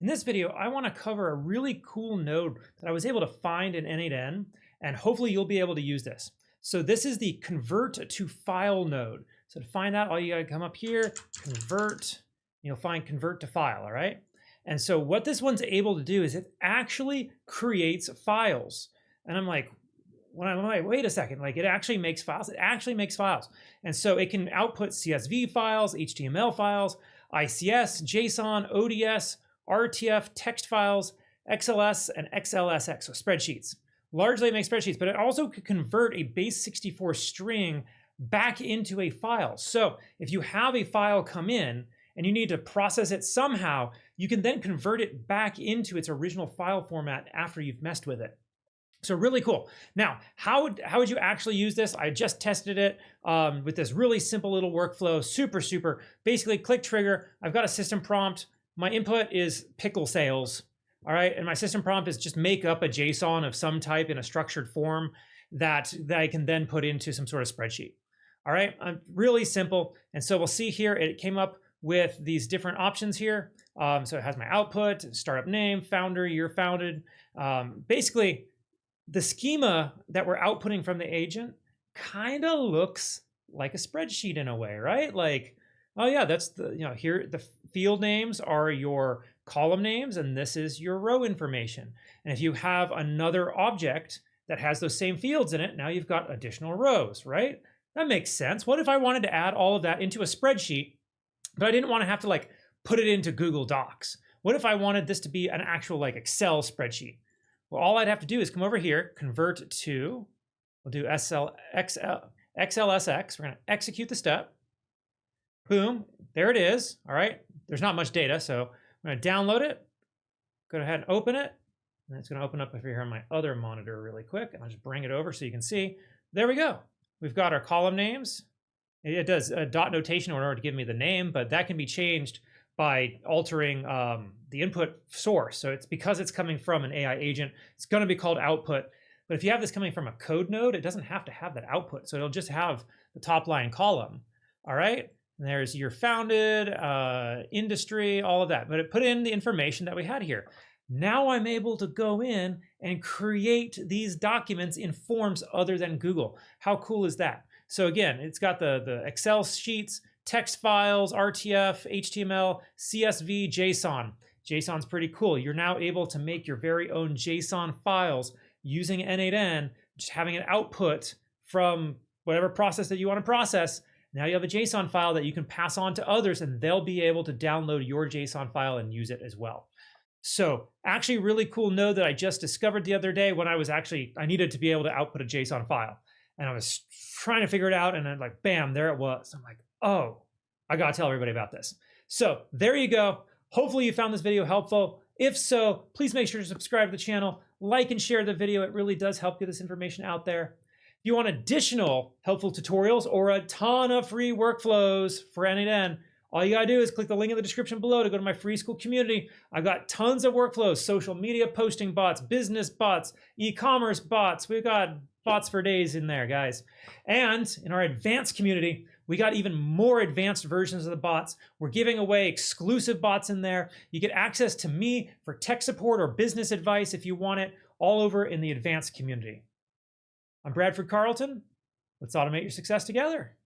In this video, I want to cover a really cool node that I was able to find in n8n, and hopefully you'll be able to use this. So this is the convert to file node. So to find that, all you gotta come up here, convert, you'll find convert to file, all right? And so what this one's able to do is it actually creates files. And I'm like, wait a second, like it actually makes files? It actually makes files. And so it can output CSV files, HTML files, ICS, JSON, ODS, RTF, text files, XLS, and XLSX, so spreadsheets. Largely it makes spreadsheets, but it also could convert a base 64 string back into a file. So if you have a file come in and you need to process it somehow, you can then convert it back into its original file format after you've messed with it. So really cool. Now, how would you actually use this? I just tested it with this really simple little workflow, super. Basically, click trigger. I've got a system prompt. My input is pickle sales, all right? And my system prompt is just make up a JSON of some type in a structured form that I can then put into some sort of spreadsheet, all right? Really simple. And so we'll see here, it came up with these different options here. So it has my output, startup name, founder, year founded. Basically, the schema that we're outputting from the agent kind of looks like a spreadsheet in a way, right? Like, oh yeah, that's the, here the field names are your column names and this is your row information. And if you have another object that has those same fields in it, now you've got additional rows, right? That makes sense. What if I wanted to add all of that into a spreadsheet, but I didn't want to have to like put it into Google Docs? What if I wanted this to be an actual like Excel spreadsheet? Well, all I'd have to do is come over here, convert to, we'll do XLSX. We're going to execute the step. Boom, there it is. All right, there's not much data, so I'm going to download it. Go ahead and open it. And it's going to open up over here on my other monitor really quick. And I'll just bring it over so you can see. There we go. We've got our column names. It does a dot notation in order to give me the name, but that can be changed by altering the input source. So it's because it's coming from an AI agent, it's going to be called output. But if you have this coming from a code node, it doesn't have to have that output. So it'll just have the top line column. All right. And there's year founded, industry, all of that. But it put in the information that we had here. Now I'm able to go in and create these documents in forms other than Google. How cool is that? So again, it's got the Excel sheets, text files, RTF, HTML, CSV, JSON. JSON's pretty cool. You're now able to make your very own JSON files using n8n, just having an output from whatever process that you want to process. Now you have a JSON file that you can pass on to others and they'll be able to download your JSON file and use it as well. So actually really cool node that I just discovered the other day when I needed to be able to output a JSON file. And I was trying to figure it out and then like, bam, there it was. I'm like, oh, I gotta tell everybody about this. So there you go. Hopefully you found this video helpful. If so, please make sure to subscribe to the channel, like and share the video. It really does help get this information out there. If you want additional helpful tutorials or a ton of free workflows for n8n, all you gotta do is click the link in the description below to go to my free school community. I've got tons of workflows, social media posting bots, business bots, e-commerce bots. We've got bots for days in there, guys. And in our advanced community, we got even more advanced versions of the bots. We're giving away exclusive bots in there. You get access to me for tech support or business advice if you want it, all over in the advanced community. I'm Bradford Carlton. Let's automate your success together.